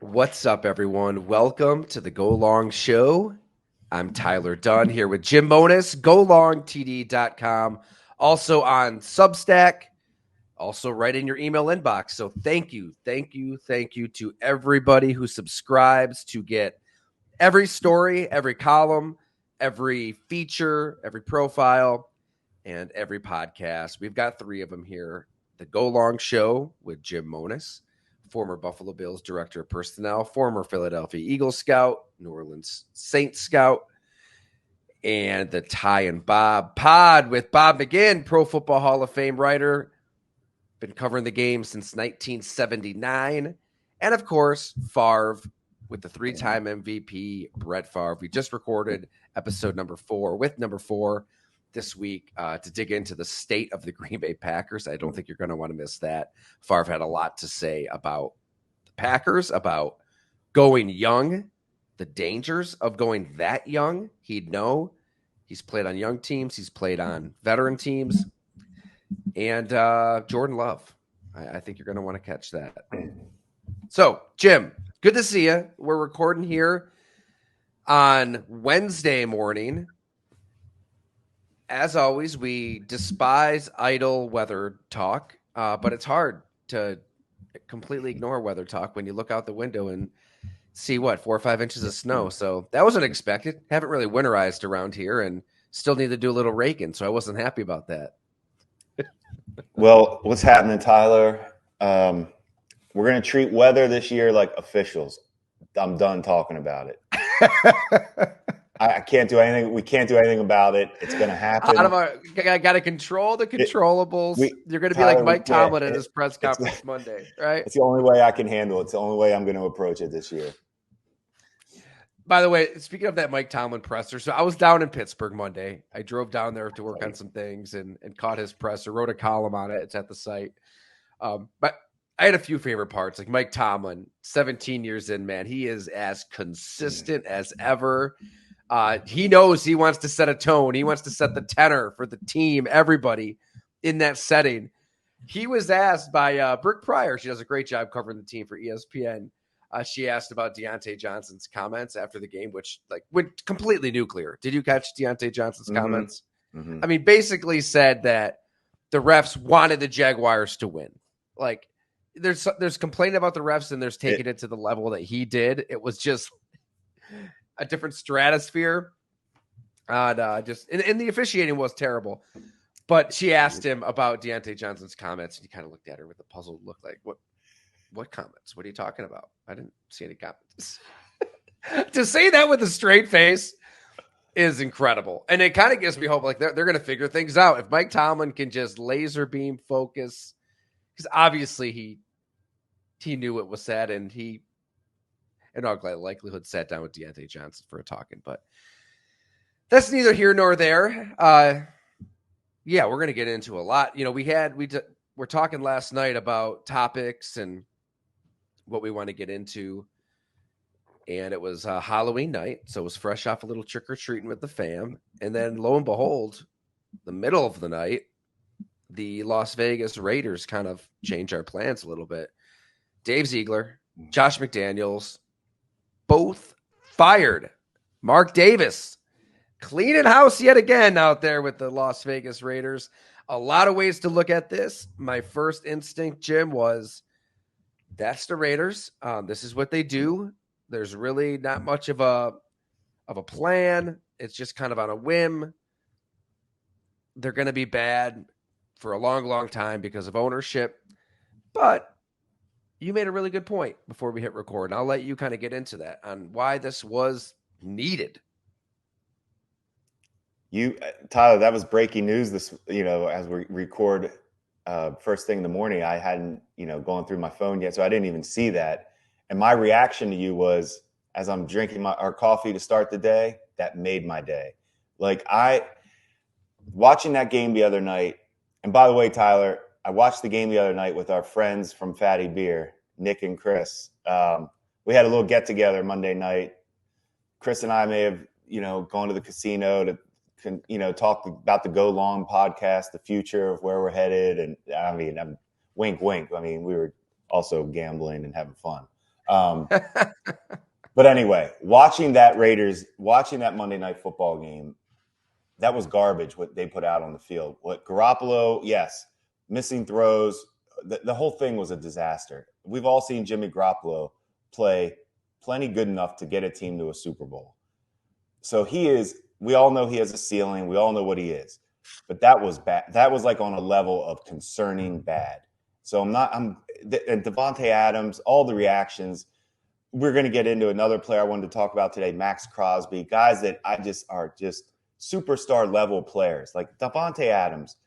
What's up, everyone? Welcome to the Go Long Show. I'm Tyler Dunn here with Jim Monis, golongtd.com, also on Substack, also right in your email inbox. So thank you to everybody who subscribes to get every story, every column, every feature, every profile, and every podcast. We've got 3 of them here. The Go Long Show with Jim Monis, former Buffalo Bills director of personnel, former Philadelphia Eagles scout, New Orleans Saints scout, and the Ty and Bob pod with Bob McGinn, Pro Football Hall of Fame writer, been covering the game since 1979, and of course, Favre with the 3-time MVP, Brett Favre. We just recorded episode number 4 with number 4 this week to dig into the state of the Green Bay Packers. I don't think you're going to want to miss that. Favre had a lot to say about the Packers, about going young, the dangers of going that young. He'd know. He's played on young teams. He's played on veteran teams. And Jordan Love. I think you're going to want to catch that. So, Jim, good to see you. We're recording here on Wednesday morning. As always, we despise idle weather talk, but it's hard to completely ignore weather talk when you look out the window and see, 4 or 5 inches of snow. So that wasn't expected. Haven't really winterized around here and still need to do a little raking, so I wasn't happy about that. Well, what's happening, Tyler? We're going to treat weather this year like officials. I'm done talking about it. I can't do anything. We can't do anything about it. It's going to happen. I got to control the controllables. You're going to be Tyler, like Mike Tomlin at his press conference Monday, right? It's the only way I can handle it. It's the only way I'm going to approach it this year. By the way, speaking of that Mike Tomlin presser, so I was down in Pittsburgh Monday. I drove down there to work on some things and caught his presser, wrote a column on it. It's at the site. But I had a few favorite parts. Like Mike Tomlin, 17 years in, man, he is as consistent as ever. He knows he wants to set a tone. He wants to set the tenor for the team, everybody in that setting. He was asked by Brooke Pryor. She does a great job covering the team for ESPN. She asked about Deontay Johnson's comments after the game, which went completely nuclear. Did you catch Deontay Johnson's comments? Mm-hmm. I mean, basically said that the refs wanted the Jaguars to win. Like, there's complaining about the refs, and there's taking it to the level that he did. It was just a different stratosphere. And the officiating was terrible. But she asked him about Deontay Johnson's comments, and he kind of looked at her with a puzzled look, like, What comments? What are you talking about? I didn't see any comments. To say that with a straight face is incredible. And it kind of gives me hope. Like, they're going to figure things out. If Mike Tomlin can just laser beam focus, because obviously he knew what was said, and he, in all likelihood, sat down with Deontay Johnson for a talking. But that's neither here nor there. Yeah, we're going to get into a lot. You know, we're talking last night about topics and what we want to get into. And it was Halloween night, so it was fresh off a little trick-or-treating with the fam. And then, lo and behold, the middle of the night, the Las Vegas Raiders kind of changed our plans a little bit. Dave Ziegler, Josh McDaniels, both fired. Mark Davis, cleaning house yet again out there with the Las Vegas Raiders. A lot of ways to look at this. My first instinct, Jim, was that's the Raiders. This is what they do. There's really not much of a plan. It's just kind of on a whim. They're going to be bad for a long, long time because of ownership. But you made a really good point before we hit record, and I'll let you kind of get into that on why this was needed. Tyler, that was breaking news as we record first thing in the morning. I hadn't, gone through my phone yet, so I didn't even see that. And my reaction to you was, as I'm drinking our coffee to start the day, that made my day. Like, watching that game the other night, and by the way, Tyler, I watched the game the other night with our friends from Fatty Beer, Nick and Chris. We had a little get together Monday night. Chris and I may have, gone to the casino to, talk about the Go Long podcast, the future of where we're headed. And I mean, wink, wink. I mean, we were also gambling and having fun. But anyway, watching that Monday Night Football game, that was garbage what they put out on the field. What Garoppolo, yes, missing throws, the whole thing was a disaster. We've all seen Jimmy Garoppolo play plenty good enough to get a team to a Super Bowl. So we all know he has a ceiling. We all know what he is. But that was bad. That was like on a level of concerning bad. So and Devontae Adams, all the reactions. We're going to get into another player I wanted to talk about today, Max Crosby, guys that are just superstar level players. Like Devontae Adams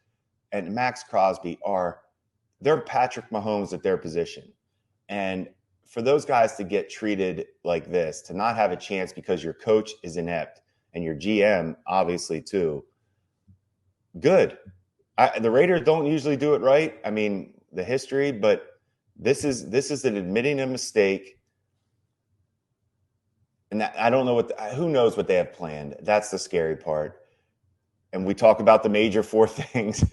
and Max Crosby they're Patrick Mahomes at their position. And for those guys to get treated like this, to not have a chance because your coach is inept and your GM obviously too, good. The Raiders don't usually do it right. I mean, the history, but this is an admitting a mistake. And I don't know who knows what they have planned. That's the scary part. And we talk about the major four things.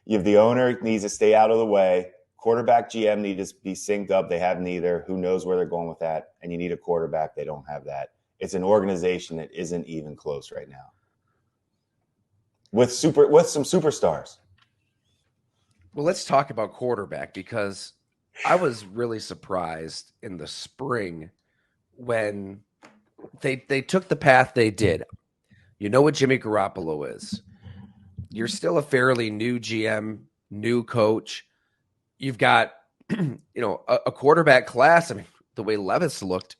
You have the owner needs to stay out of the way. Quarterback, GM need to be synced up. They have neither. Who knows where they're going with that? And you need a quarterback. They don't have that. It's an organization that isn't even close right now. With some superstars. Well, let's talk about quarterback, because I was really surprised in the spring when they took the path they did. You know what Jimmy Garoppolo is. You're still a fairly new GM, new coach. You've got, a quarterback class. I mean, the way Levis looked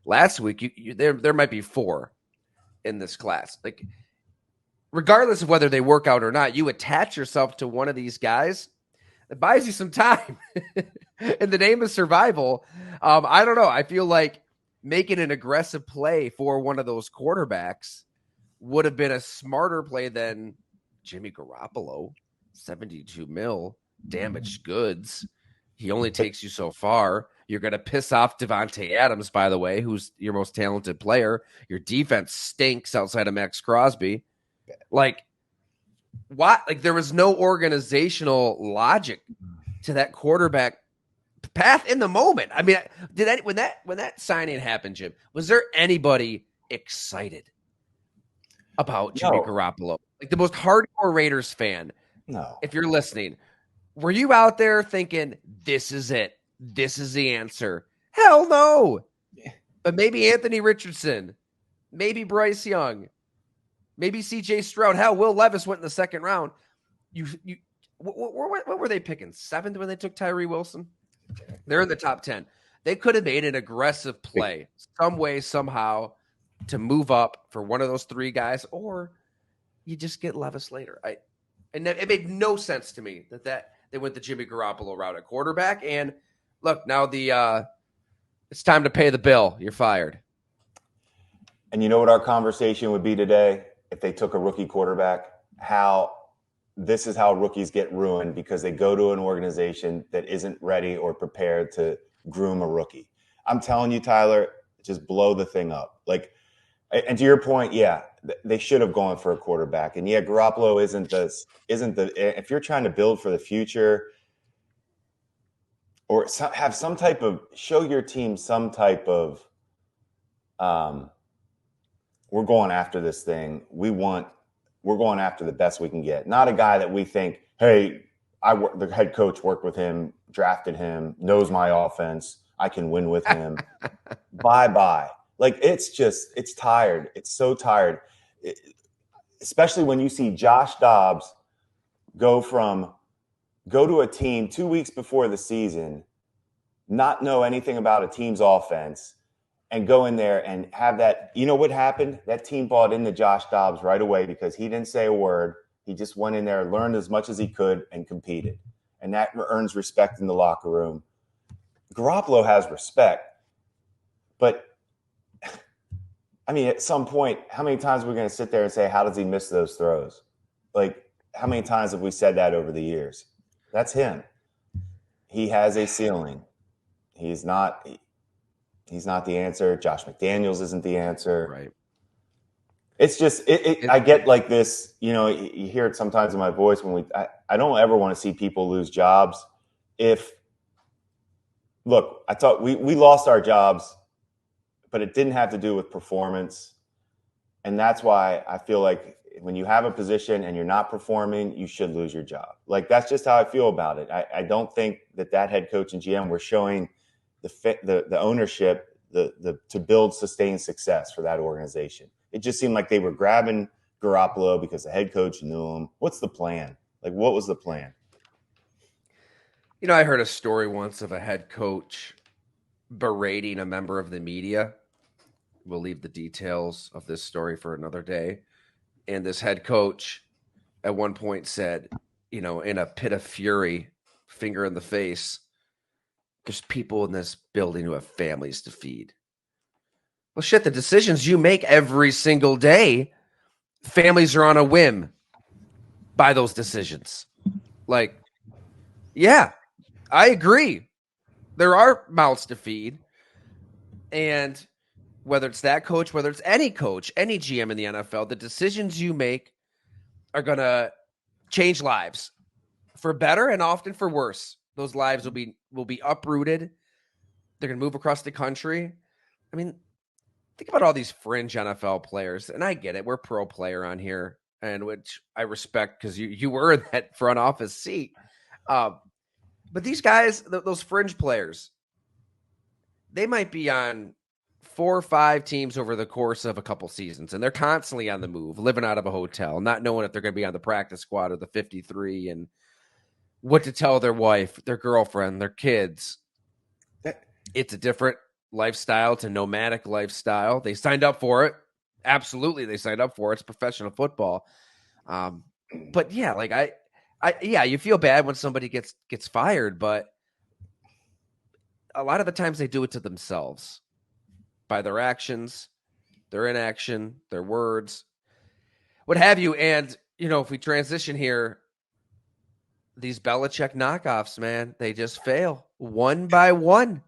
last week, there might be 4 in this class. Like, regardless of whether they work out or not, you attach yourself to one of these guys. It buys you some time in the name of survival. I don't know. I feel like making an aggressive play for one of those quarterbacks would have been a smarter play than Jimmy Garoppolo, 72 mil, damaged goods. He only takes you so far. You're going to piss off Devontae Adams, by the way, who's your most talented player. Your defense stinks outside of Max Crosby. Like, what? Like, there was no organizational logic to that quarterback path in the moment. I mean, when that signing happened, Jim, was there anybody excited about Jimmy Garoppolo? Like, the most hardcore Raiders fan, no. If you're listening, were you out there thinking, this is it? This is the answer? Hell no. But maybe Anthony Richardson, maybe Bryce Young, maybe CJ Stroud. Hell, Will Levis went in the second round. What were they picking? 7th when they took Tyree Wilson? They're in the top 10. They could have made an aggressive play some way, somehow, to move up for one of those 3 guys, or you just get Levis later. And it made no sense to me that they went the Jimmy Garoppolo route at quarterback. And look, now it's time to pay the bill. You're fired. And you know what our conversation would be today if they took a rookie quarterback? This is how rookies get ruined, because they go to an organization that isn't ready or prepared to groom a rookie. I'm telling you, Tyler, just blow the thing up. Like, and to your point, yeah, they should have gone for a quarterback. And yeah, Garoppolo isn't if you're trying to build for the future, or have some type of, show your team some type of, we're going after this thing. We're going after the best we can get. Not a guy that we think, hey, the head coach worked with him, drafted him, knows my offense, I can win with him. Bye-bye. Like, it's tired. It's so tired. Especially when you see Josh Dobbs go to a team 2 weeks before the season, not know anything about a team's offense, and go in there and have that. You know what happened? That team bought into Josh Dobbs right away because he didn't say a word. He just went in there, learned as much as he could, and competed. And that earns respect in the locker room. Garoppolo has respect. But, I mean, at some point, how many times are we going to sit there and say, how does he miss those throws? Like, how many times have we said that over the years? That's him. He has a ceiling. He's not the answer. Josh McDaniels isn't the answer. Right. It's just, I get like this, you hear it sometimes in my voice when I don't ever want to see people lose jobs. If look, I thought we lost our jobs, but it didn't have to do with performance. And that's why I feel like when you have a position and you're not performing, you should lose your job. Like, that's just how I feel about it. I don't think that head coach and GM were showing the ownership, to build sustained success for that organization. It just seemed like they were grabbing Garoppolo because the head coach knew him. What's the plan? Like, what was the plan? You know, I heard a story once of a head coach berating a member of the media. We'll leave the details of this story for another day. And this head coach at one point said, you know, in a pit of fury, finger in the face, there's people in this building who have families to feed. Well, shit, the decisions you make every single day, families are on a whim by those decisions. Like, yeah, I agree. There are mouths to feed. And whether it's that coach, whether it's any coach, any GM in the NFL, the decisions you make are going to change lives for better and often for worse. Those lives will be uprooted. They're going to move across the country. I mean, think about all these fringe NFL players, and I get it. We're pro player on here, and which I respect because you were in that front office seat. But these guys, those fringe players, they might be on 4 or 5 teams over the course of a couple seasons, and they're constantly on the move, living out of a hotel, not knowing if they're going to be on the practice squad or the 53, and what to tell their wife, their girlfriend, their kids. It's a different lifestyle. It's a nomadic lifestyle. They signed up for it. Absolutely, they signed up for it. It's professional football. But yeah, like yeah, you feel bad when somebody gets fired, but a lot of the times they do it to themselves by their actions, their inaction, their words, what have you. And, you know, if we transition here, these Belichick knockoffs, man, they just fail one by one.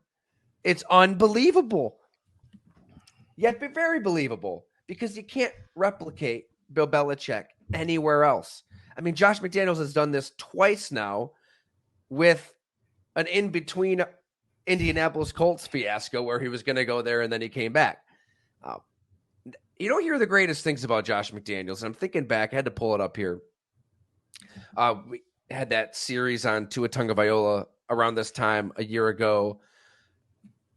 It's unbelievable. Yet very believable because you can't replicate Bill Belichick anywhere else. I mean, Josh McDaniels has done this twice now with an in-between Indianapolis Colts fiasco where he was going to go there and then he came back. You don't hear the greatest things about Josh McDaniels. And I'm thinking back, I had to pull it up here. We had that series on Tua Tagovailoa around this time a year ago.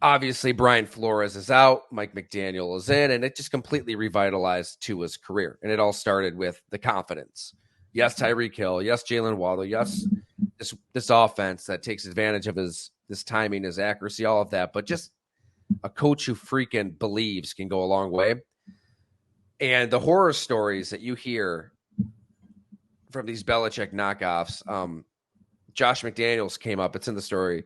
Obviously, Brian Flores is out, Mike McDaniel is in, and it just completely revitalized Tua's career. And it all started with the confidence. Yes, Tyreek Hill. Yes, Jalen Waddle. Yes, this offense that takes advantage of his timing, his accuracy, all of that. But just a coach who freaking believes can go a long way. And the horror stories that you hear from these Belichick knockoffs, Josh McDaniels came up. It's in the story.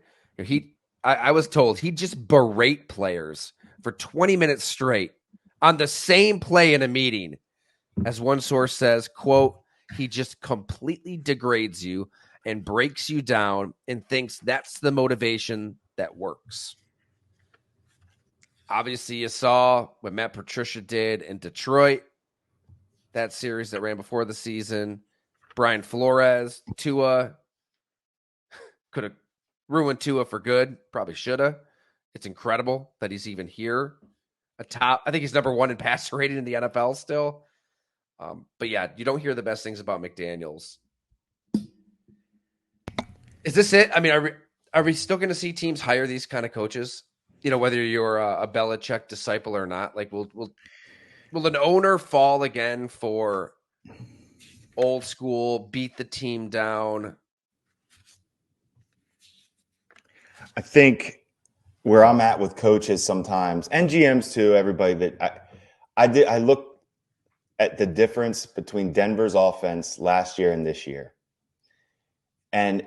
I was told he'd just berate players for 20 minutes straight on the same play in a meeting. As one source says, quote, he just completely degrades you and breaks you down and thinks that's the motivation that works. Obviously, you saw what Matt Patricia did in Detroit, that series that ran before the season. Brian Flores, Tua could have ruined Tua for good. Probably should have. It's incredible that he's even here. I think he's number 1 in passer rating in the NFL still. But yeah, you don't hear the best things about McDaniels. Is this it? I mean, are we still going to see teams hire these kind of coaches? You know, whether you're a Belichick disciple or not. Like, will an owner fall again for old school, beat the team down? I think where I'm at with coaches sometimes, and GMs too, everybody, that I look at the difference between Denver's offense last year and this year. And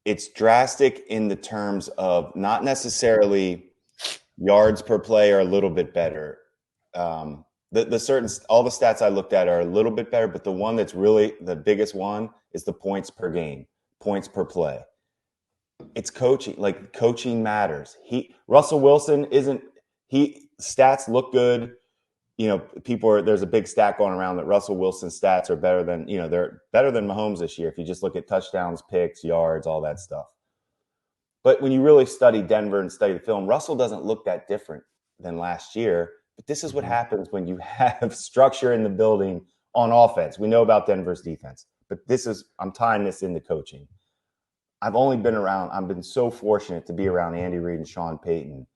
it's drastic in the terms of not necessarily yards per play are a little bit better. All the stats I looked at are a little bit better, but the one that's really the biggest one is the points per game, points per play. It's coaching. Like, coaching matters. Russell Wilson stats look good. You know, there's a big stat going around that Russell Wilson's stats are better than, they're better than Mahomes this year. If you just look at touchdowns, picks, yards, all that stuff. But when you really study Denver and study the film, Russell doesn't look that different than last year. But this is what happens when you have structure in the building on offense. We know about Denver's defense, but I'm tying this into coaching. I've been so fortunate to be around Andy Reid and Sean Payton.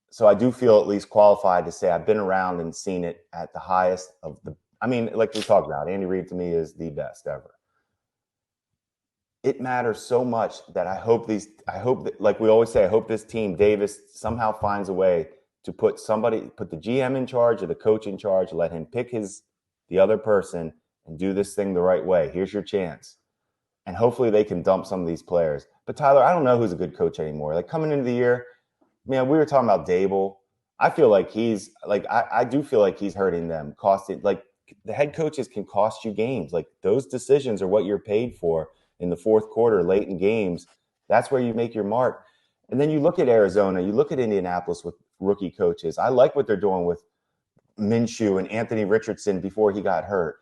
So I do feel at least qualified to say I've been around and seen it at the highest of like we talked about, Andy Reid to me is the best ever. It matters so much that I hope that, like we always say, I hope this team, Davis, somehow finds a way to put the GM in charge or the coach in charge, let him pick the other person and do this thing the right way. Here's your chance. And hopefully they can dump some of these players. But Tyler, I don't know who's a good coach anymore. Like coming into the year, man, we were talking about Dable. I feel like I do feel like he's hurting them, costing, like the head coaches can cost you games. Like those decisions are what you're paid for in the fourth quarter, late in games. That's where you make your mark. And then you look at Arizona, you look at Indianapolis with rookie coaches. I like what they're doing with Minshew and Anthony Richardson before he got hurt.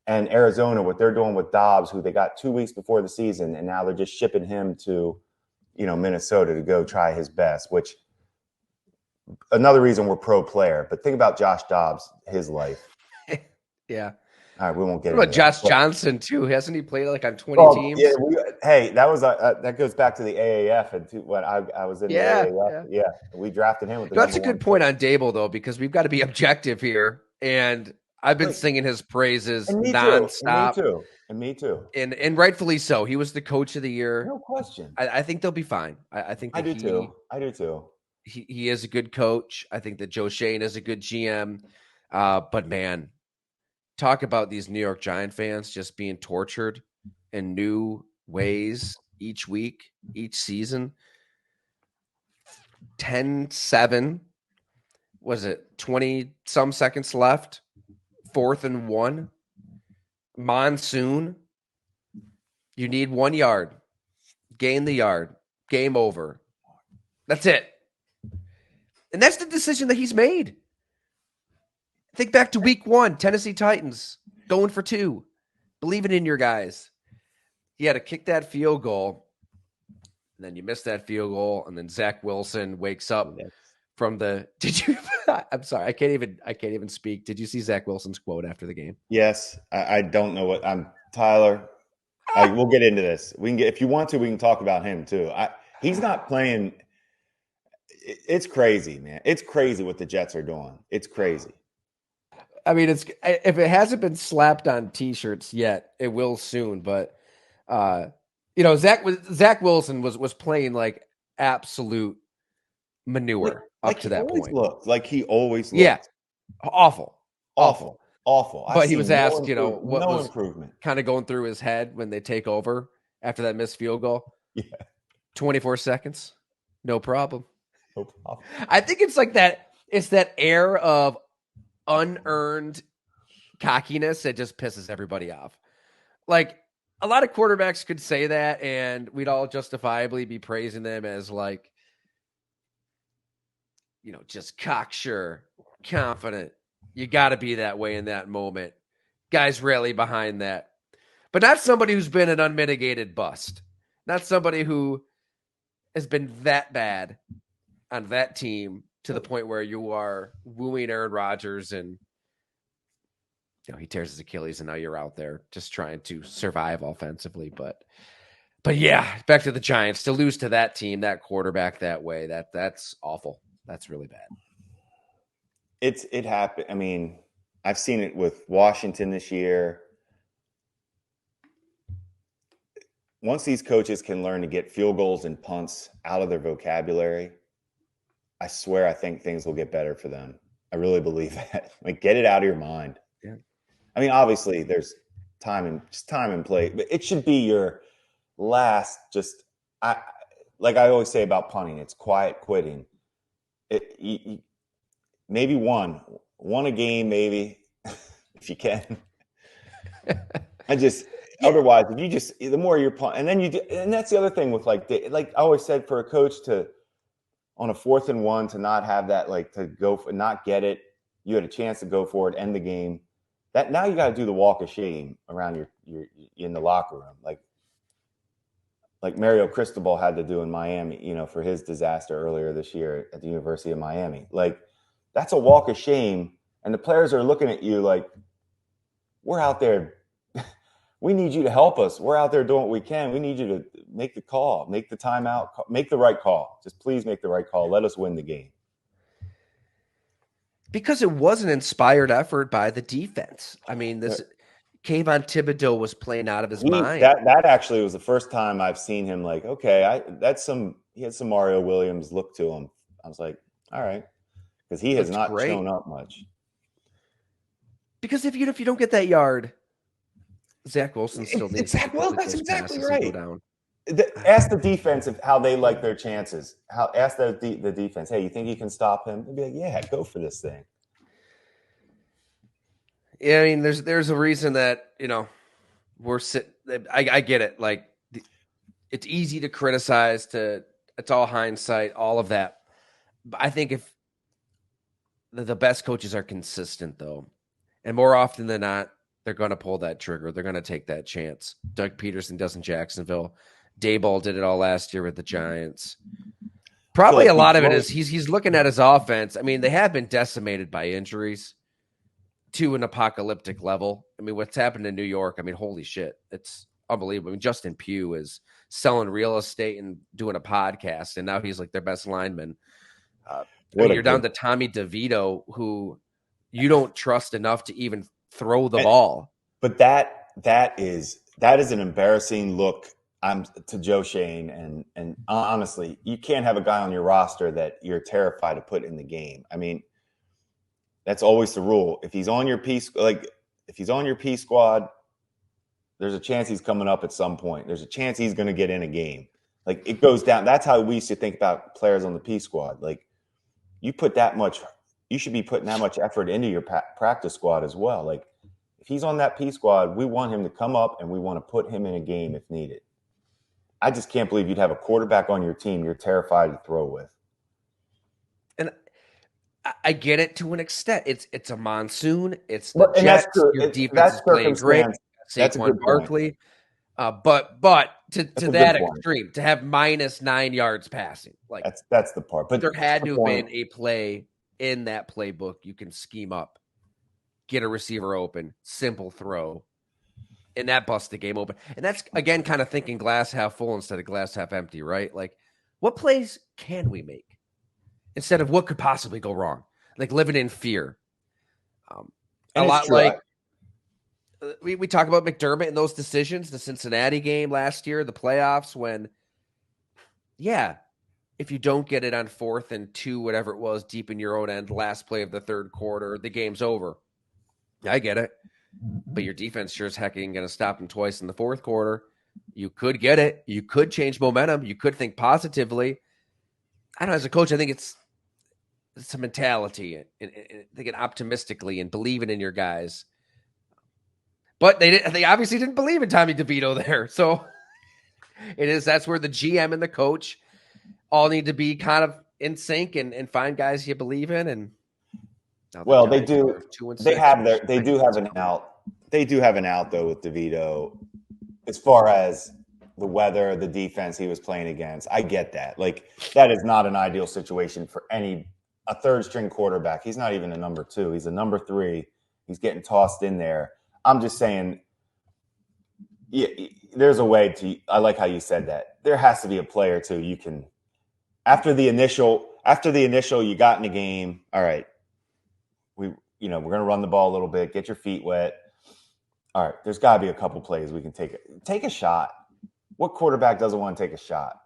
And Arizona, what they're doing with Dobbs, who they got 2 weeks before the season, and now they're just shipping him to, Minnesota to go try his best, which another reason we're pro player. But think about Josh Dobbs, his life. Yeah. All right, we won't get into into Josh that. Johnson too. Hasn't he played like on 20 teams? Yeah, that goes back to the AAF and when I was in the AAF. Yeah, we drafted him with the That's a good point on Dable though, because we've got to be objective here. And I've been singing his praises nonstop. Me too. And rightfully so. He was the coach of the year. No question. I think they'll be fine. I think I do too. He is a good coach. I think that Joe Shane is a good GM. But man, talk about these New York Giant fans just being tortured in new ways each week, each season. 10-7. Was it 20 some seconds left? 4th and 1. Monsoon. You need 1 yard. Gain the yard. Game over. That's it. And that's the decision that he's made. Think back to week 1, Tennessee Titans going for 2, believing in your guys. He had to kick that field goal, and then you missed that field goal, and then Zach Wilson wakes up from the. Did you? I'm sorry, I can't even speak. Did you see Zach Wilson's quote after the game? Yes, I don't know what I'm. Tyler, we'll get into this. If you want to, we can talk about him too. He's not playing. It's crazy, man. It's crazy what the Jets are doing. It's crazy. I mean, if it hasn't been slapped on T-shirts yet, it will soon. But Zach Wilson was playing like absolute manure up to that point. Like he always looked. Yeah, awful. But he was asked, what was improvement kind of going through his head when they take over after that missed field goal. Yeah, 24 seconds, no problem. I think it's like that. It's that air of unearned cockiness that just pisses everybody off. Like a lot of quarterbacks could say that and we'd all justifiably be praising them as like, just cocksure, confident. You got to be that way in that moment. Guys rally behind that. But not somebody who's been an unmitigated bust. Not somebody who has been that bad on that team to the point where you are wooing Aaron Rodgers and he tears his Achilles and now you're out there just trying to survive offensively. But yeah, back to the Giants to lose to that team, that quarterback that way. That's awful. That's really bad. It happened. I mean, I've seen it with Washington this year. Once these coaches can learn to get field goals and punts out of their vocabulary, I swear I think things will get better for them. I really believe that. Like, get it out of your mind. Yeah. I mean, obviously there's time and play, but it should be your last. Like I always say about punting, it's quiet quitting. Maybe one a game, maybe if you can. Otherwise, if you the more you're punting, and then and that's the other thing with like I always said, for a coach to on a 4th and 1 to not have that, like to go for, not get it, you had a chance to go for it, end the game. That now you got to do the walk of shame around your in the locker room. Like like Mario Cristobal had to do in Miami, for his disaster earlier this year at the University of Miami. Like, that's a walk of shame. And the players are looking at you like, we're out there. We need you to help us. We're out there doing what we can. We need you to make the call, make the timeout, make the right call. Just please make the right call. Let us win the game. Because it was an inspired effort by the defense. I mean, this Kayvon Thibodeau was playing out of his mind. That actually was the first time I've seen him like, okay, he had some Mario Williams look to him. I was like, all right, because he has not shown up much. Because if you don't get that yard, Zach Wilson still needs Zach Wilson. That's exactly right. Go down. Ask the defense how they like their chances. Ask the defense, hey, you think you can stop him? They'd be like, yeah, go for this thing. Yeah, I mean, there's a reason that, we're sitting. I get it. Like, it's easy to criticize. It's all hindsight, all of that. But I think if the best coaches are consistent, though, and more often than not, they're going to pull that trigger. They're going to take that chance. Doug Peterson does in Jacksonville. Daboll did it all last year with the Giants. Probably a lot of it is he's looking at his offense. I mean, they have been decimated by injuries to an apocalyptic level. I mean, what's happened in New York, I mean, holy shit. It's unbelievable. I mean, Justin Pugh is selling real estate and doing a podcast, and now he's like their best lineman. You're down to Tommy DeVito, who you don't trust enough to even throw the ball. But that is an embarrassing look to Joe Shane. And honestly, you can't have a guy on your roster that you're terrified to put in the game. I mean, that's always the rule. If he's on your P squad, there's a chance he's coming up at some point. There's a chance he's going to get in a game. Like, it goes down. That's how we used to think about players on the P squad. Like, you should be putting that much effort into your practice squad as well. Like, if he's on that P squad, we want him to come up and we want to put him in a game if needed. I just can't believe you'd have a quarterback on your team you're terrified to throw with. And I get it to an extent. It's a monsoon. It's the Jets. Your defense is playing great. That's a good Barkley. But to that extreme, to have minus 9 yards passing, like that's the part. But there had to have been a play in that playbook you can scheme up, get a receiver open, simple throw, and that busts the game open. And that's, again, kind of thinking glass half full instead of glass half empty, right? Like, what plays can we make instead of what could possibly go wrong? Like, living in fear. A lot true. Like we talk about McDermott and those decisions, the Cincinnati game last year, the playoffs, when, if you don't get it on 4th and 2, whatever it was, deep in your own end, last play of the third quarter, the game's over. I get it. But your defense sure as heck ain't going to stop them twice in the fourth quarter. You could get it. You could change momentum. You could think positively. I don't know. As a coach, I think it's a mentality and thinking optimistically and believing in your guys. But they obviously didn't believe in Tommy DeVito there. So that's where the GM and the coach all need to be kind of in sync and find guys you believe in. And well, they do. They do have an out. They do have an out though with DeVito, as far as the weather, the defense he was playing against. I get that. Like, that is not an ideal situation for a third string quarterback. He's not even a number 2. He's a number 3. He's getting tossed in there. I'm just saying, yeah, there's a way to. I like how you said that. There has to be a play or two you can. After the initial, you got in the game. All right, we're going to run the ball a little bit, get your feet wet. All right, there's got to be a couple plays we can take a shot. What quarterback doesn't want to take a shot?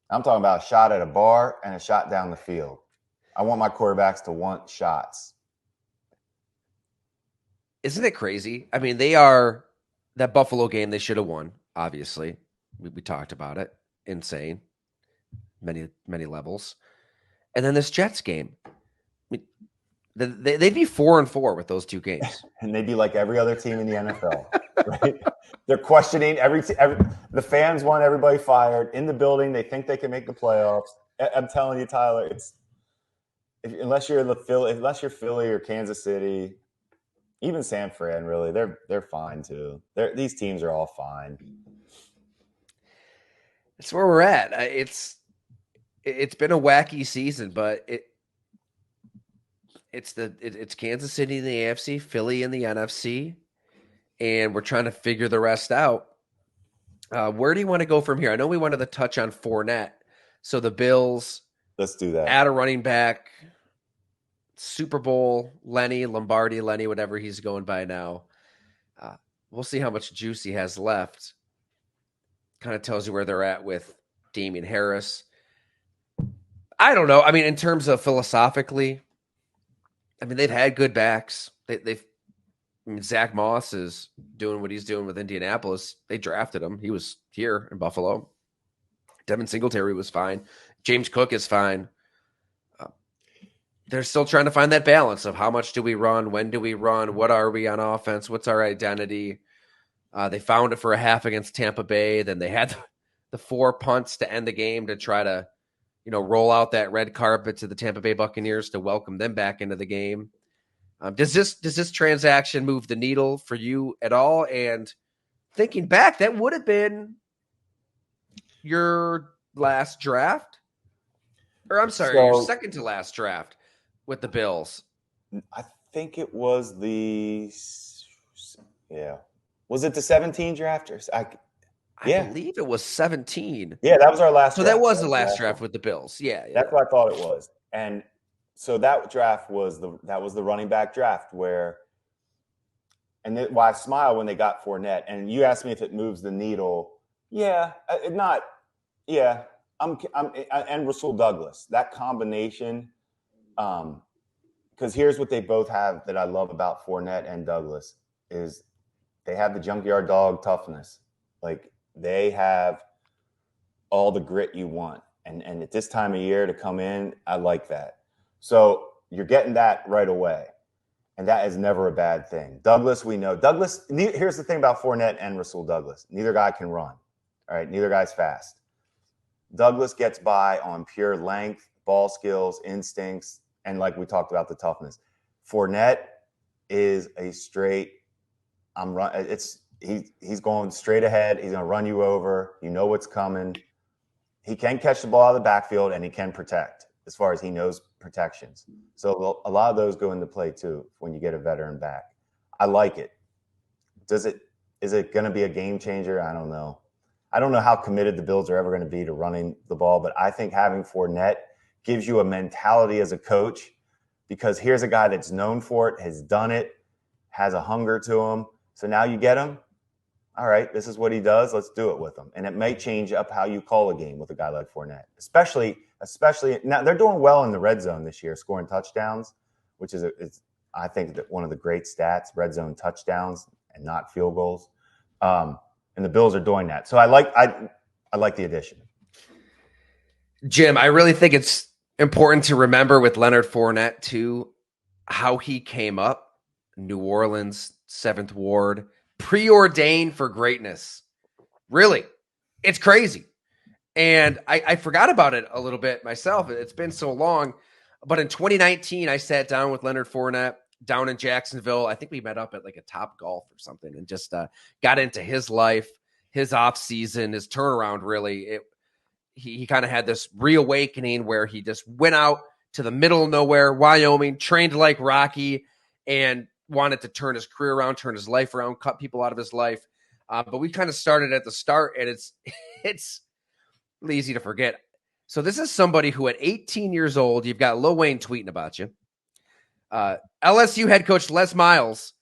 I'm talking about a shot at a bar and a shot down the field. I want my quarterbacks to want shots. Isn't it crazy? I mean, that Buffalo game they should have won, obviously. We talked about it. Insane. Many, many levels. And then this Jets game. I mean, they'd be 4-4 with those two games. And they'd be like every other team in the NFL, right? They're questioning the fans want everybody fired. In the building, they think they can make the playoffs. I'm telling you, Tyler, unless you're Philly or Kansas City, even San Fran, really, they're fine too. These teams are all fine. That's where we're at. It's been a wacky season, but it's Kansas City in the AFC, Philly in the NFC, and we're trying to figure the rest out. Where do you want to go from here? I know we wanted to touch on Fournette. So the Bills Let's do that. add a running back, Super Bowl Lenny, Lombardi Lenny, whatever he's going by now. We'll see how much juice he has left. Kind of tells you where they're at with Damian Harris. I don't know. I mean, in terms of philosophically, I mean, they've had good backs. They've I mean, Zach Moss is doing what he's doing with Indianapolis. They drafted him. He was here in Buffalo. Devin Singletary was fine. James Cook is fine. They're still trying to find that balance of how much do we run? When do we run? What are we on offense? What's our identity? They found it for a half against Tampa Bay. Then they had the 4 punts to end the game to try to, roll out that red carpet to the Tampa Bay Buccaneers to welcome them back into the game. Does this transaction move the needle for you at all? And thinking back, that would have been your last draft, or I'm sorry, your second to last draft with the Bills. I think it was Was it the 17 drafters? I believe it was 17. Yeah, that was our last draft. So that was the last draft with the Bills. Yeah. That's what I thought it was. And so that draft was the running back draft why I smile when they got Fournette. And you asked me if it moves the needle. Yeah, and Rasul Douglas, that combination. Because here's what they both have that I love about Fournette and Douglas is they have the junkyard dog toughness. Like they have all the grit you want. And at this time of year to come in, I like that. So you're getting that right away. And that is never a bad thing. Douglas, we know. Here's the thing about Fournette and Rasul Douglas. Neither guy can run. All right, neither guy's fast. Douglas gets by on pure length, ball skills, instincts, and like we talked about, the toughness. Fournette is a straight, he's going straight ahead. He's going to run you over. You know what's coming. He can catch the ball out of the backfield, and he can protect as far as he knows protections. So a lot of those go into play too when you get a veteran back. I like it. Is it going to be a game changer? I don't know. I don't know how committed the Bills are ever going to be to running the ball, but I think having Fournette gives you a mentality as a coach, because here's a guy that's known for it, has done it, has a hunger to him. So now you get him. All right, this is what he does. Let's do it with him. And it may change up how you call a game with a guy like Fournette, especially now. They're doing well in the red zone this year, scoring touchdowns, which is I think one of the great stats, red zone touchdowns and not field goals. And the Bills are doing that. So I like the addition. Jim, I really think it's important to remember with Leonard Fournette too, how he came up. New Orleans, 7th Ward, preordained for greatness. Really, it's crazy. And I forgot about it a little bit myself. It's been so long. But in 2019, I sat down with Leonard Fournette down in Jacksonville. I think we met up at like a Top Golf or something and just got into his life, his off season, his turnaround. Really, he kind of had this reawakening where he just went out to the middle of nowhere, Wyoming, trained like Rocky, and wanted to turn his career around, turn his life around, cut people out of his life. But we kind of started at the start, and it's easy to forget. So this is somebody who at 18 years old, you've got Lil Wayne tweeting about you. LSU head coach Les Miles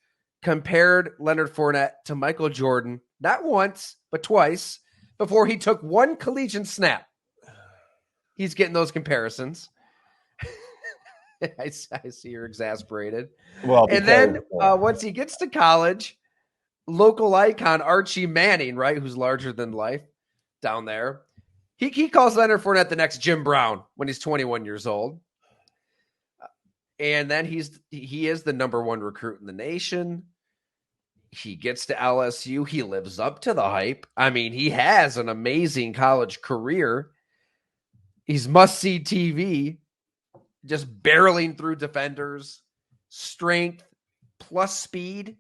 compared Leonard Fournette to Michael Jordan, not once, but twice, before he took one collegiate snap. He's getting those comparisons. I see you're exasperated. Well, and then once he gets to college, local icon Archie Manning, right, who's larger than life down there, he calls Leonard Fournette the next Jim Brown when he's 21 years old. And then he is the number one recruit in the nation. He gets to LSU. He lives up to the hype. I mean, he has an amazing college career. He's must-see TV, just barreling through defenders, strength plus speed,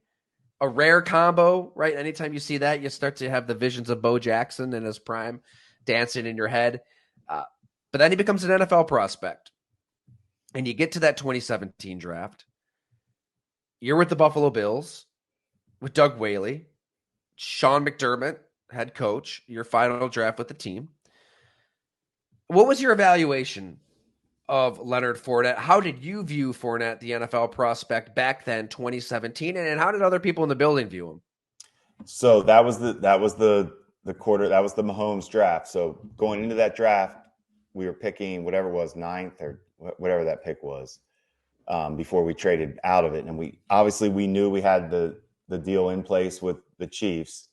a rare combo, right? Anytime you see that, you start to have the visions of Bo Jackson in his prime. dancing in your head. But then he becomes an NFL prospect. And you get to that 2017 draft. You're with the Buffalo Bills with Doug Whaley, Sean McDermott, head coach, your final draft with the team. What was your evaluation of Leonard Fournette? How did you view Fournette, the NFL prospect, back then, 2017, and how did other people in the building view him? So that was the Mahomes draft. So going into that draft, we were picking whatever it was, 9th or whatever that pick was, before we traded out of it. And we knew we had the deal in place with the Chiefs.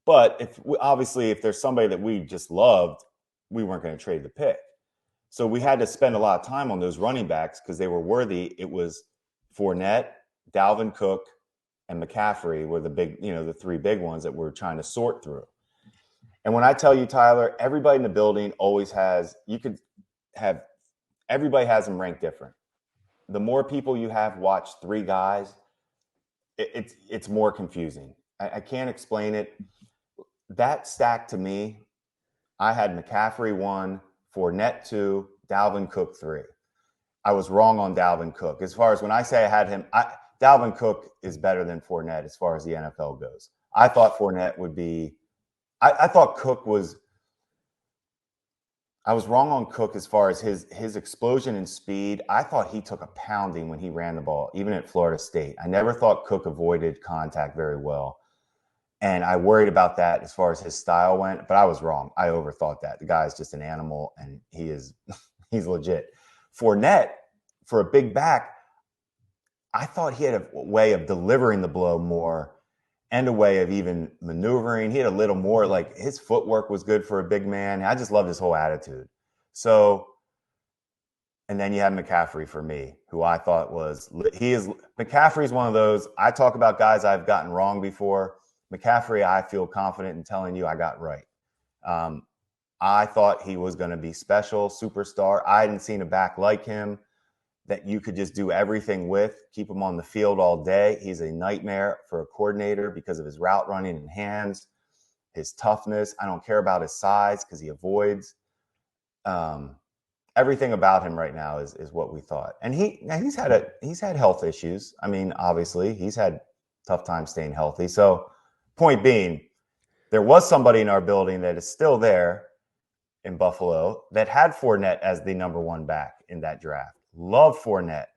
But if there's somebody that we just loved, we weren't going to trade the pick. So we had to spend a lot of time on those running backs because they were worthy. It was Fournette, Dalvin Cook, and McCaffrey were the big, the three big ones that we're trying to sort through. And when I tell you, Tyler, everybody in the building everybody has them ranked different. The more people you have watch three guys, it's more confusing. I can't explain it. That stack to me, I had McCaffrey 1, Fournette 2, Dalvin Cook 3. I was wrong on Dalvin Cook. As far as when I say I had him, Dalvin Cook is better than Fournette as far as the NFL goes. I thought Fournette would be – I thought Cook was – I was wrong on Cook as far as his explosion and speed. I thought he took a pounding when he ran the ball, even at Florida State. I never thought Cook avoided contact very well. And I worried about that as far as his style went, but I was wrong. I overthought that. The guy is just an animal, and he's legit. Fournette, for a big back, I thought he had a way of delivering the blow more and a way of even maneuvering. He had a little more, like his footwork was good for a big man. I just loved his whole attitude. So, and then you have McCaffrey for me, who I thought McCaffrey's one of those. I talk about guys I've gotten wrong before. McCaffrey, I feel confident in telling you I got right. I thought he was going to be special, superstar. I hadn't seen a back like him that you could just do everything with, keep him on the field all day. He's a nightmare for a coordinator because of his route running and hands, his toughness. I don't care about his size because he avoids. Everything about him right now is what we thought. And he's had health issues. I mean, obviously, he's had tough time staying healthy. So, point being, there was somebody in our building that is still there in Buffalo that had Fournette as the number one back in that draft. Love Fournette.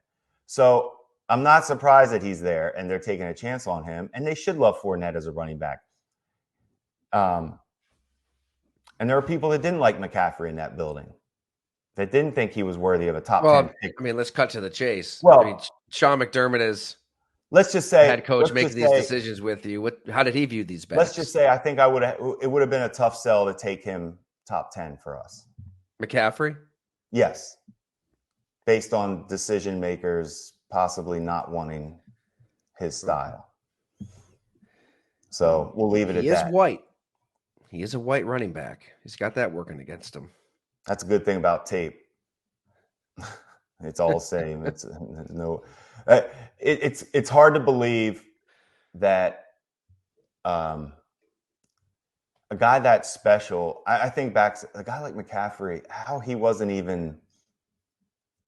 So I'm not surprised that he's there and they're taking a chance on him. And they should love Fournette as a running back. And there are people that didn't like McCaffrey in that building, that didn't think he was worthy of a top 10 pick. I mean, let's cut to the chase. Well, Sean McDermott is – let's just say head coach making these decisions with you. How did he view these backs? Let's just say I think it would have been a tough sell to take him top 10 for us. McCaffrey? Yes. Based on decision makers possibly not wanting his style. So we'll leave it at that. He is white. He is a white running back. He's got that working against him. That's a good thing about tape. It's all the same. It's no. It's hard to believe that a guy that special. I think back to a guy like McCaffrey, how he wasn't even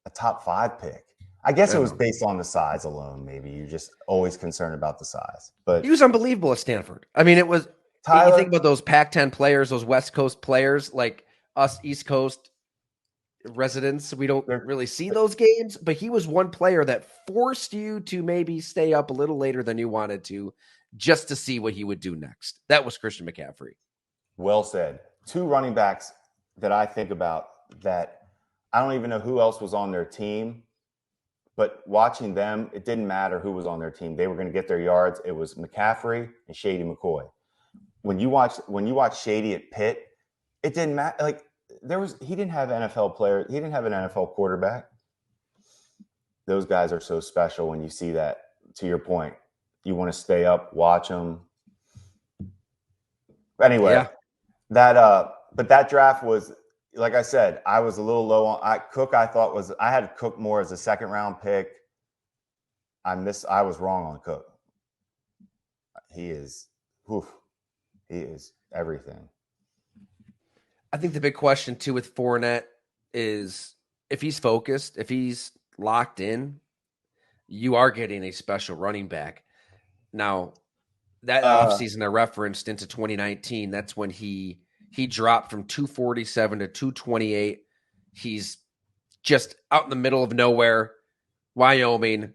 a top 5 pick. I guess it was based on the size alone. Maybe you're just always concerned about the size. But he was unbelievable at Stanford. I mean, it was. Tyler, you think about those Pac-10 players, those West Coast players, like us East Coast residents, we don't really see those games, but he was one player that forced you to maybe stay up a little later than you wanted to just to see what he would do next. That was Christian McCaffrey. Well said. 2 running backs that I think about that I don't even know who else was on their team, but watching them, it didn't matter who was on their team. They were going to get their yards. It was McCaffrey and Shady McCoy. When you watch Shady at Pitt, it didn't matter. Like, he didn't have NFL players. He didn't have an NFL quarterback. Those guys are so special when you see that. To your point, you want to stay up, watch them. Anyway, but that draft was, like I said, I was a little low on Cook. I had Cook more as a second round pick. I was wrong on Cook. He is everything. I think the big question too with Fournette is if he's focused, if he's locked in, you are getting a special running back. Now, that offseason I referenced into 2019, that's when he dropped from 247 to 228. He's just out in the middle of nowhere, Wyoming,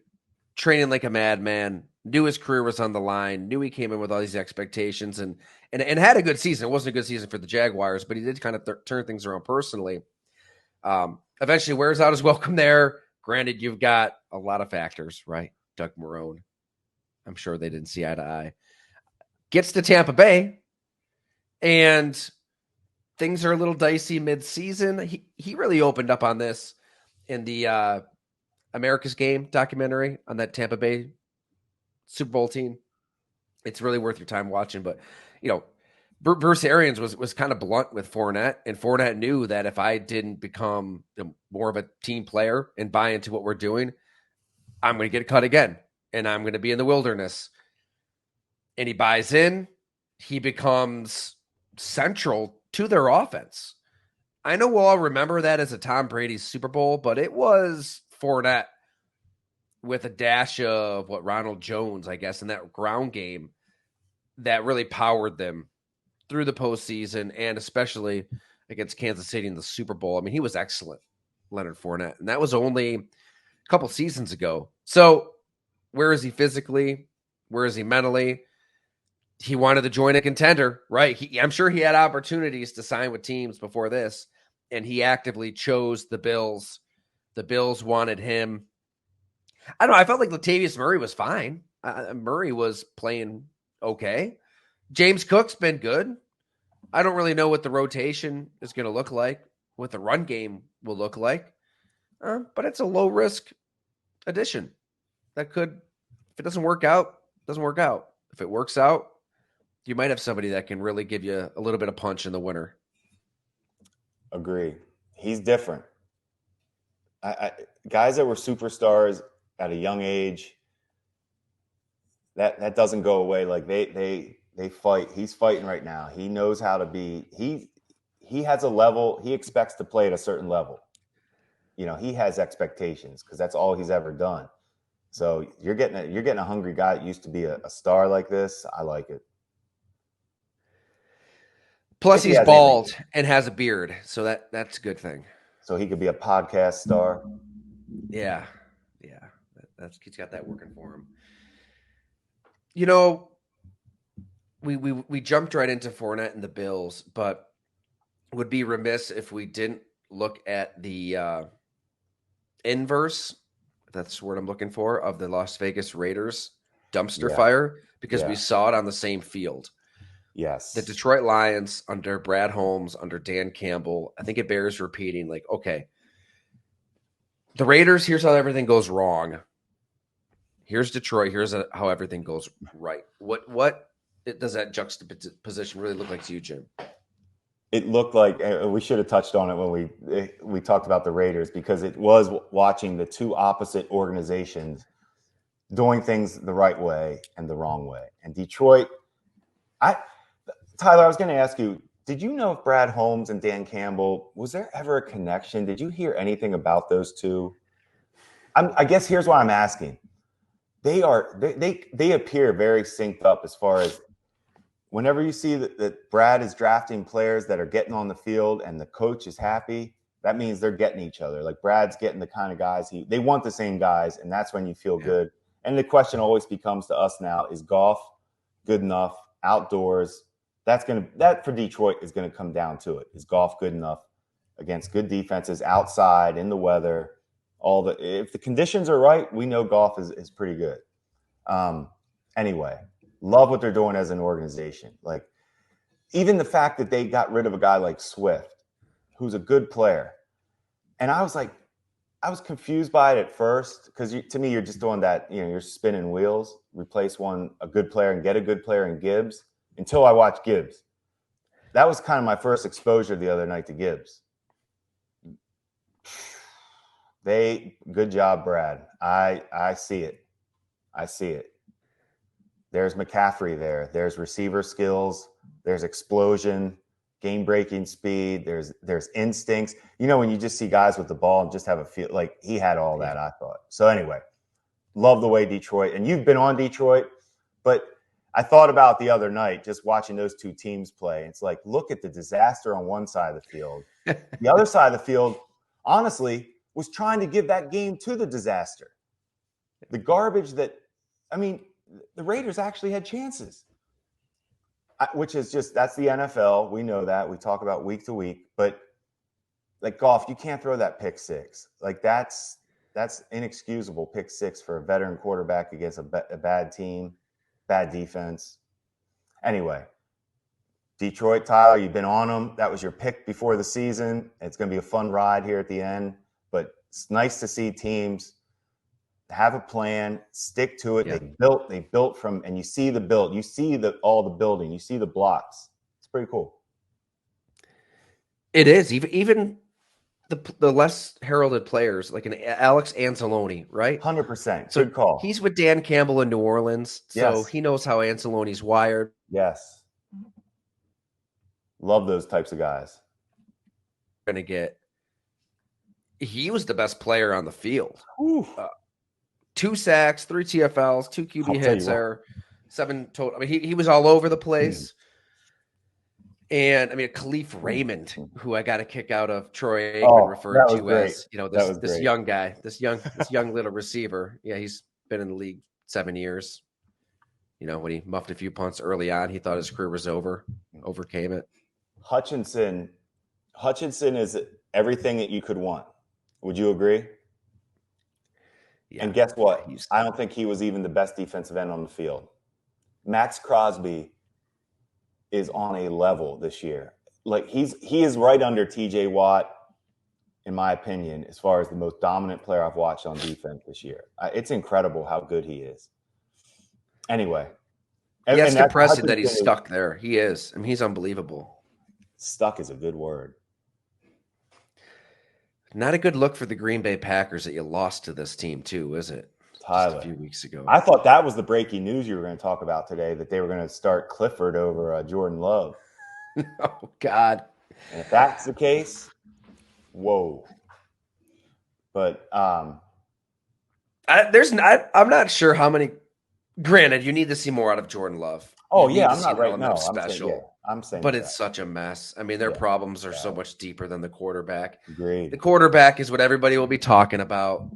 training like a madman, knew his career was on the line, knew he came in with all these expectations and had a good season. It wasn't a good season for the Jaguars, but he did kind of turn things around personally. Eventually wears out his welcome there. Granted, you've got a lot of factors, right? Doug Marrone. I'm sure they didn't see eye to eye. Gets to Tampa Bay, and things are a little dicey mid-season. He really opened up on this in the America's Game documentary on that Tampa Bay Super Bowl team. It's really worth your time watching. But, Bruce Arians was kind of blunt with Fournette, and Fournette knew that if I didn't become more of a team player and buy into what we're doing, I'm going to get cut again, and I'm going to be in the wilderness. And he buys in. He becomes central to their offense. I know we'll all remember that as a Tom Brady Super Bowl, but it was Fournette with a dash of Ronald Jones, I guess, in that ground game that really powered them through the postseason and especially against Kansas City in the Super Bowl. I mean, he was excellent, Leonard Fournette, and that was only a couple seasons ago. So where is he physically? Where is he mentally? He wanted to join a contender, right? I'm sure he had opportunities to sign with teams before this, and he actively chose the Bills. The Bills wanted him. I don't know. I felt like Latavius Murray was fine. Murray was playing okay. James Cook's been good. I don't really know what the rotation is going to look like, what the run game will look like, but it's a low-risk addition. That could, if it doesn't work out, it doesn't work out. If it works out, you might have somebody that can really give you a little bit of punch in the winter. Agree. He's different. Guys that were superstars at a young age, that doesn't go away. Like they fight. He's fighting right now. He knows how to be. He has a level. He expects to play at a certain level. He has expectations because that's all he's ever done. So you're getting a hungry guy that used to be a star like this. I like it. Plus, he's bald and has a beard, so that's a good thing. So he could be a podcast star. Yeah. He's got that working for him. We jumped right into Fournette and the Bills, but would be remiss if we didn't look at the inverse. That's the word I'm looking for, of the Las Vegas Raiders dumpster fire, because we saw it on the same field. Yes. The Detroit Lions under Brad Holmes, under Dan Campbell, I think it bears repeating, like, okay, the Raiders, here's how everything goes wrong. Here's Detroit, here's how everything goes right. What does that juxtaposition really look like to you, Jim? It looked like, we should have touched on it when we talked about the Raiders, because it was watching the two opposite organizations doing things the right way and the wrong way. And Detroit, Tyler, I was going to ask you, did you know if Brad Holmes and Dan Campbell, was there ever a connection? Did you hear anything about those two? I guess here's what I'm asking. They appear very synced up as far as whenever you see that Brad is drafting players that are getting on the field and the coach is happy, that means they're getting each other. Like Brad's getting the kind of guys they want the same guys, and that's when you feel good. And the question always becomes to us now, is Goff good enough outdoors? That for Detroit is going to come down to it. Is Goff good enough against good defenses outside in the weather? If the conditions are right, we know Goff is pretty good. Anyway, love what they're doing as an organization. Like, even the fact that they got rid of a guy like Swift, who's a good player. And I was confused by it at first, because to me, you're just doing that, you're spinning wheels, replace a good player and get a good player in Gibbs, until I watched Gibbs. That was kind of my first exposure the other night to Gibbs. Good job, Brad. I see it. I see it. There's McCaffrey there. There's receiver skills. There's explosion. game-breaking speed. There's instincts. You know, when you just see guys with the ball and just have a feel like he had all that, I thought. So anyway, love the way Detroit, and you've been on Detroit, but I thought about the other night just watching those two teams play. It's like, look at the disaster on one side of the field. The other side of the field, honestly, was trying to give that game to the disaster. The garbage that, I mean, the Raiders actually had chances, which is just, that's the NFL. We know that. We talk about week to week. But, like, Goff, you can't throw that pick six. Like, that's inexcusable pick six for a veteran quarterback against a bad team, bad defense. Anyway, Detroit, Tyler, you've been on them. That was your pick before the season. It's going to be a fun ride here at the end. But it's nice to see teams have a plan, stick to it. Yeah. They built from, and you see the build. You see all the building. You see the blocks. It's pretty cool. It is. Even the less heralded players, like an Alex Anzalone, right? 100%. So good call. He's with Dan Campbell in New Orleans, so he knows how Anzalone's wired. Yes. Love those types of guys. He was the best player on the field. 2 sacks, 3 TFLs, 2 QB hits there, 7 total. I mean, he was all over the place. And I mean, Khalif Raymond, who I got a kick out of Troy Aikman referred to as, this young guy, this young little receiver. Yeah, he's been in the league 7 years. You know, when he muffed a few punts early on, he thought his career was over, overcame it. Hutchinson is everything that you could want. Would you agree? Yeah. And guess what? I don't think he was even the best defensive end on the field. Max Crosby is on a level this year. Like he is right under TJ Watt, in my opinion, as far as the most dominant player I've watched on defense this year. It's incredible how good he is. Anyway. It's impressive that he's stuck there. He is. I mean, he's unbelievable. Stuck is a good word. Not a good look for the Green Bay Packers that you lost to this team too, is it? Tyler, just a few weeks ago. I thought that was the breaking news you were going to talk about today, that they were going to start Clifford over Jordan Love. Oh, God. And if that's the case, whoa. But I'm not sure how many. Granted, you need to see more out of Jordan Love. Oh, yeah, I'm not right now. I'm saying but it's such a mess. I mean, their problems are so much deeper than the quarterback. Agreed. The quarterback is what everybody will be talking about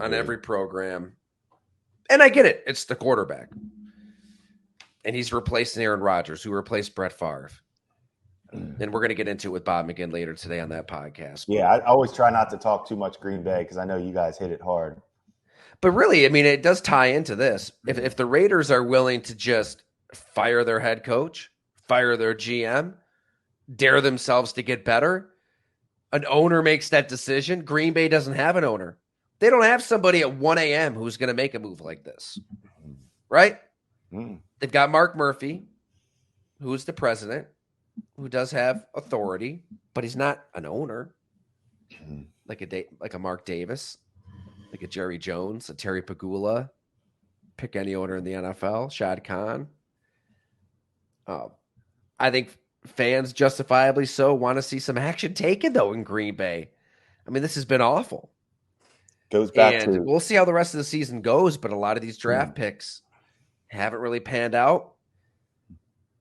on every program. And I get it. It's the quarterback. And he's replacing Aaron Rodgers, who replaced Brett Favre. And we're going to get into it with Bob McGinn later today on that podcast. Yeah, I always try not to talk too much Green Bay because I know you guys hit it hard. But really, I mean, it does tie into this. If the Raiders are willing to just fire their head coach, fire their GM, dare themselves to get better, an owner makes that decision. Green Bay doesn't have an owner. They don't have somebody at 1 a.m. who's going to make a move like this, right? They've got Mark Murphy, who's the president, who does have authority, but he's not an owner like a Mark Davis, like a Jerry Jones, a Terry Pagula. Pick any owner in the NFL, Shad Khan. I think fans, justifiably so, want to see some action taken, though, in Green Bay. I mean, this has been awful. Goes back to, we'll see how the rest of the season goes, but a lot of these draft picks haven't really panned out.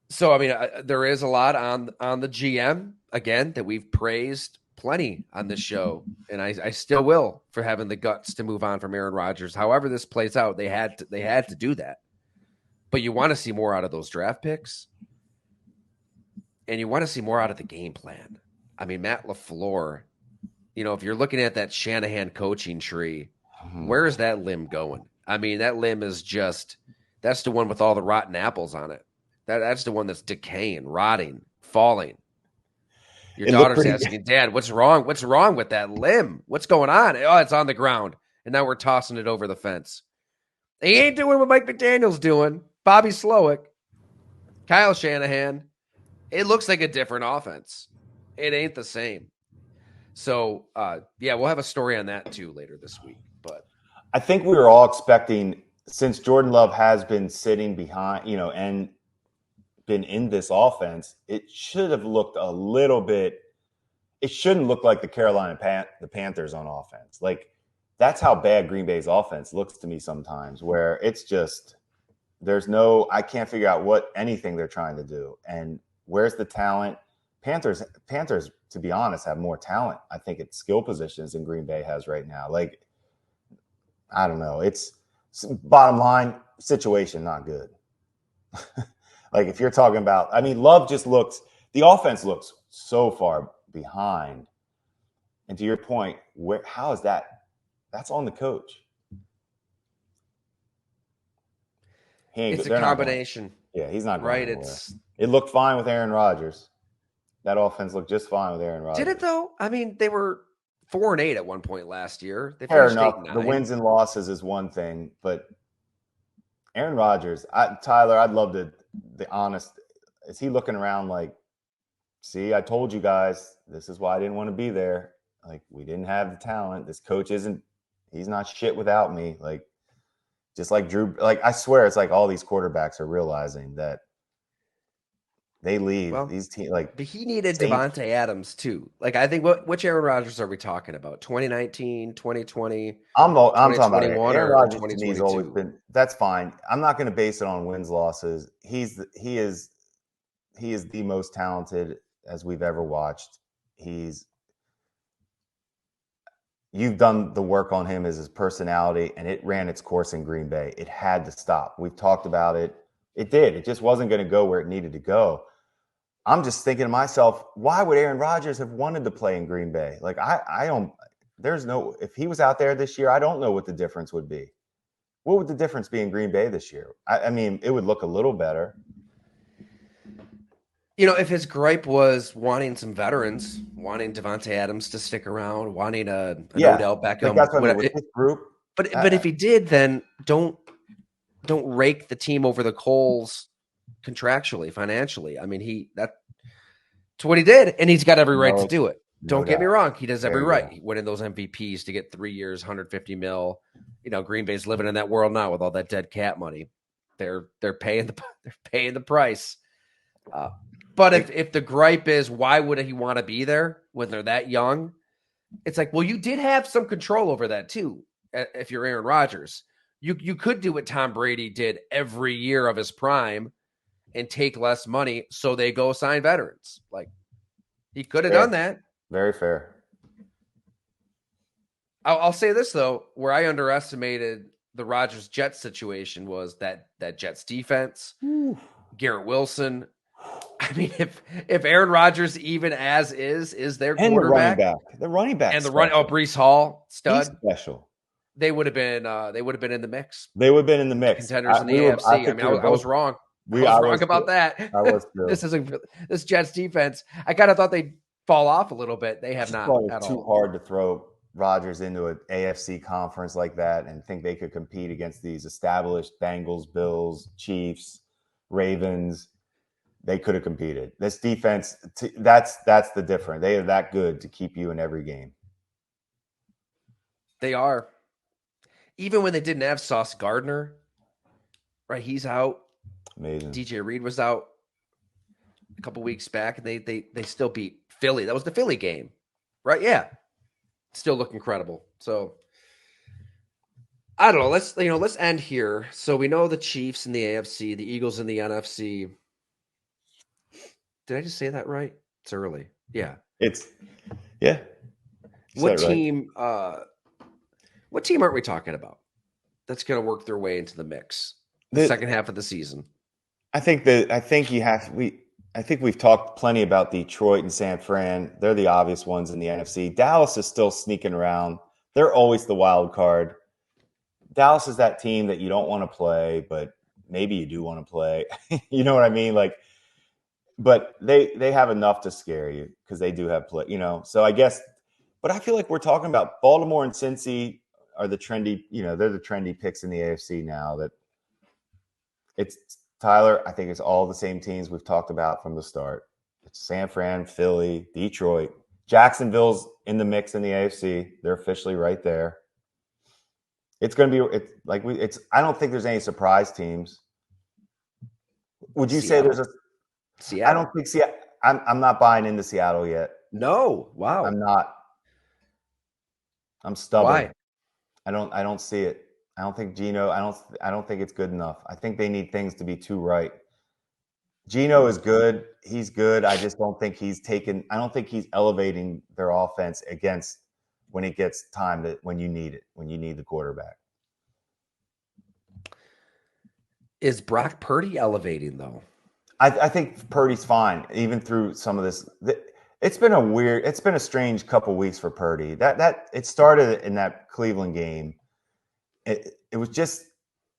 So, I mean, there is a lot on the GM, again, that we've praised plenty on this show, and I still will, for having the guts to move on from Aaron Rodgers. However this plays out, they had to do that. But you want to see more out of those draft picks, and you want to see more out of the game plan. I mean, Matt LaFleur, you know, if you're looking at that Shanahan coaching tree, where is that limb going? I mean, that limb is that's the one with all the rotten apples on it. That's the one that's decaying, rotting, falling. Your daughter's asking, Dad, what's wrong? What's wrong with that limb? What's going on? Oh, it's on the ground. And now we're tossing it over the fence. He ain't doing what Mike McDaniel's doing. Bobby Slowick, Kyle Shanahan. It looks like a different offense. It ain't the same. So, we'll have a story on that too later this week. But I think we were all expecting, since Jordan Love has been sitting behind, and been in this offense, it should have looked a little bit. It shouldn't look like the Panthers on offense. Like, that's how bad Green Bay's offense looks to me sometimes, where it's just I can't figure out anything they're trying to do. And where's the talent? Panthers, to be honest, have more talent, I think, at skill positions than Green Bay has right now. Like, I don't know. It's bottom line situation, not good. Like, if you're talking about, I mean, the offense looks so far behind. And to your point, how is that? That's on the coach. It's a combination. He's not going right. anywhere. It looked fine with Aaron Rodgers. That offense looked just fine with Aaron Rodgers. Did it though? I mean, they were 4-8 at one point last year. They Fair finished enough. 8-9. The wins and losses is one thing, but Aaron Rodgers, Tyler, I'd love to the honest. Is he looking around like, see, I told you guys, this is why I didn't want to be there. Like, we didn't have the talent. This coach he's not shit without me. Like, just like Drew, like, I swear it's like all these quarterbacks are realizing that they leave these teams. Like, but he needed Devontae Adams too. Like, I think which Aaron Rodgers are we talking about? 2019, 2020? I'm talking about Aaron Rodgers. To me, he's always been. That's fine. I'm not going to base it on wins losses. He is the most talented as we've ever watched. You've done the work on him as his personality, and it ran its course in Green Bay. It had to stop. We've talked about it. It did. It just wasn't going to go where it needed to go. I'm just thinking to myself, why would Aaron Rodgers have wanted to play in Green Bay? Like, if he was out there this year, I don't know what the difference would be. What would the difference be in Green Bay this year? I mean, it would look a little better. If his gripe was wanting some veterans, wanting Devontae Adams to stick around, wanting an Odell Beckham, like that's what I mean, with this group. But if he did, then don't rake the team over the coals contractually, financially. I mean, that's what he did, and he's got every right to do it. Don't get me wrong; he does every right. Winning those MVPs to get 3 years, $150 million. Green Bay's living in that world now with all that dead cat money. They're paying the price. But if the gripe is, why would he want to be there when they're that young? It's like, well, you did have some control over that too. If you're Aaron Rodgers, you could do what Tom Brady did every year of his prime and take less money, so they go sign veterans. Like, he could have done that. Very fair. I'll say this though, where I underestimated the Rodgers Jets situation was that Jets defense, Garrett Wilson. I mean, if Aaron Rodgers, even as is their quarterback, the running back, and Breece Hall, stud, he's special, they would have been in the mix. They would have been in the mix. Contenders in the AFC. I was wrong. I was wrong about that. I was too. This Jets defense. I kind of thought they'd fall off a little bit. They have not at all. Too hard to throw Rodgers into an AFC conference like that and think they could compete against these established Bengals, Bills, Chiefs, Ravens. They could have competed. This defense, that's the difference. They are that good to keep you in every game. They are. Even when they didn't have Sauce Gardner, right? He's out. Amazing. DJ Reed was out a couple weeks back, and they still beat Philly. That was the Philly game, right? Yeah. Still look incredible. So I don't know. Let's end here. So we know the Chiefs in the AFC, the Eagles in the NFC. Did I just say that right? It's early. Yeah. What team? Right. What team aren't we talking about? That's going to work their way into the mix. The second half of the season. I think we've talked plenty about Detroit and San Fran. They're the obvious ones in the NFC. Dallas is still sneaking around. They're always the wild card. Dallas is that team that you don't want to play, but maybe you do want to play. You know what I mean? Like, but they have enough to scare you because they do have play, So I guess, but I feel like we're talking about Baltimore and Cincy are the trendy, they're the trendy picks in the AFC now. That it's Tyler. I think it's all the same teams we've talked about from the start. It's San Fran, Philly, Detroit, Jacksonville's in the mix in the AFC. They're officially right there. It's going to be I don't think there's any surprise teams. Would you say there's a? Seattle. I don't think Seattle. I'm not buying into Seattle yet. No. Wow. I'm not. I'm stubborn. Why? I don't see it. I don't think Geno. I don't think it's good enough. I think they need things to be too right. Geno is good. He's good. I just don't think he's taken. I don't think he's elevating their offense against when it gets time that when you need it, when you need the quarterback. Is Brock Purdy elevating though? I think Purdy's fine, even through some of this. It's been a strange couple weeks for Purdy. That it started in that Cleveland game. It was just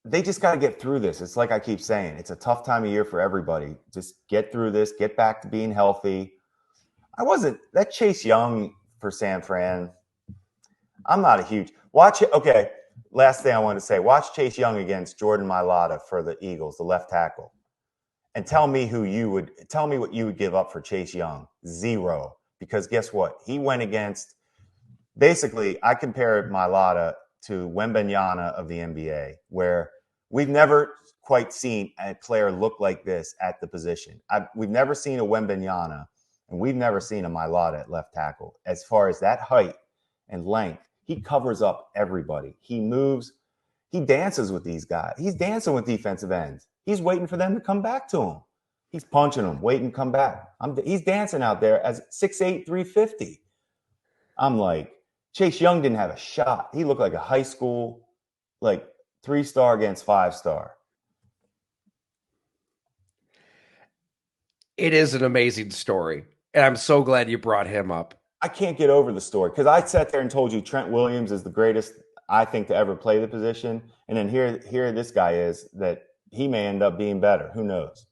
they just got to get through this. It's like I keep saying, it's a tough time of year for everybody. Just get through this, get back to being healthy. That Chase Young for San Fran. I'm not a huge watch it. Okay, last thing I want to say: watch Chase Young against Jordan Mailata for the Eagles, the left tackle. And tell me what you would give up for Chase Young. 0. Because guess what? He went against, basically, I compare Mailata to Wembanyama of the NBA, where we've never quite seen a player look like this at the position. We've never seen a Wembanyama, and we've never seen a Mailata at left tackle. As far as that height and length, he covers up everybody. He moves. He dances with these guys. He's dancing with defensive ends. He's waiting for them to come back to him. He's punching them, waiting to come back. He's dancing out there as 6'8", 350. I'm like, Chase Young didn't have a shot. He looked like a high school, 3-star against 5-star. It is an amazing story. And I'm so glad you brought him up. I can't get over the story because I sat there and told you Trent Williams is the greatest, I think, to ever play the position. And then here this guy is that he may end up being better. Who knows?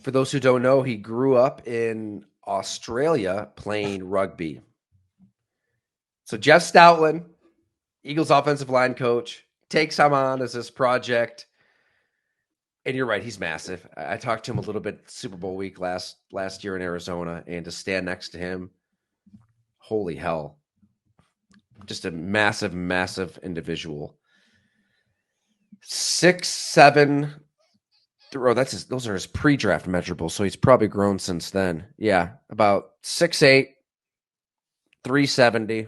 For those who don't know, he grew up in Australia playing rugby. So Jeff Stoutland, Eagles offensive line coach, takes him on as this project. And you're right, he's massive. I talked to him a little bit Super Bowl week last year in Arizona, and to stand next to him, holy hell. Just a massive, massive individual. 6'7". Those are his pre-draft measurables, so he's probably grown since then. Yeah, about 6'8", 370.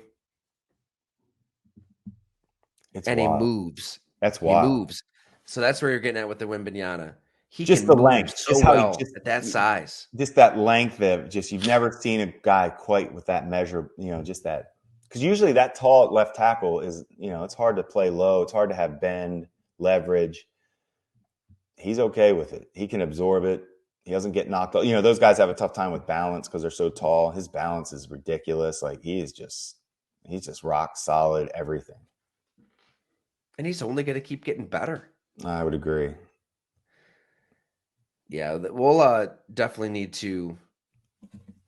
And wild. He moves. That's wild. He moves. So that's where you're getting at with the Wembanyama. He just can the move length so well at that size. Just that length of you've never seen a guy quite with that measure, just that. Because usually that tall at left tackle is, it's hard to play low. It's hard to have bend, leverage. He's okay with it. He can absorb it. He doesn't get knocked out. Those guys have a tough time with balance because they're so tall. His balance is ridiculous. He's just rock solid everything. And he's only going to keep getting better. I would agree. Yeah, we'll definitely need to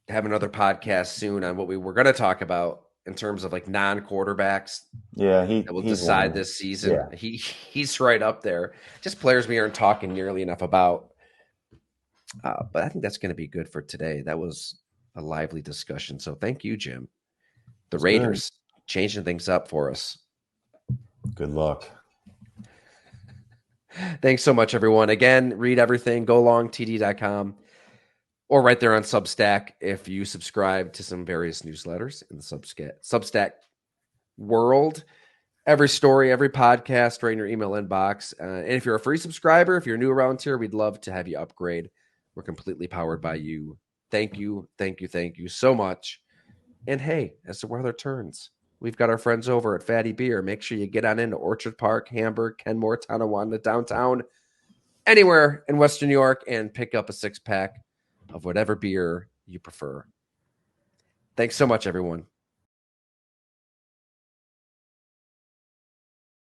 have another podcast soon on what we were going to talk about in terms of non-quarterbacks. Yeah, that will decide this season. Yeah. He's right up there. Just players we aren't talking nearly enough about. But I think that's going to be good for today. That was a lively discussion. So thank you, Jim. The that's Raiders changing things up for us. Good luck. Thanks so much, everyone. Again, read everything. golongtd.com or right there on Substack if you subscribe to some various newsletters in the Substack world. Every story, every podcast, right in your email inbox. And if you're a free subscriber, if you're new around here, we'd love to have you upgrade. We're completely powered by you. Thank you so much. And hey, as the weather turns, we've got our friends over at Fatty Beer. Make sure you get on into Orchard Park, Hamburg, Kenmore, Tonawanda, downtown, anywhere in Western New York, and pick up a 6-pack of whatever beer you prefer. Thanks so much, everyone.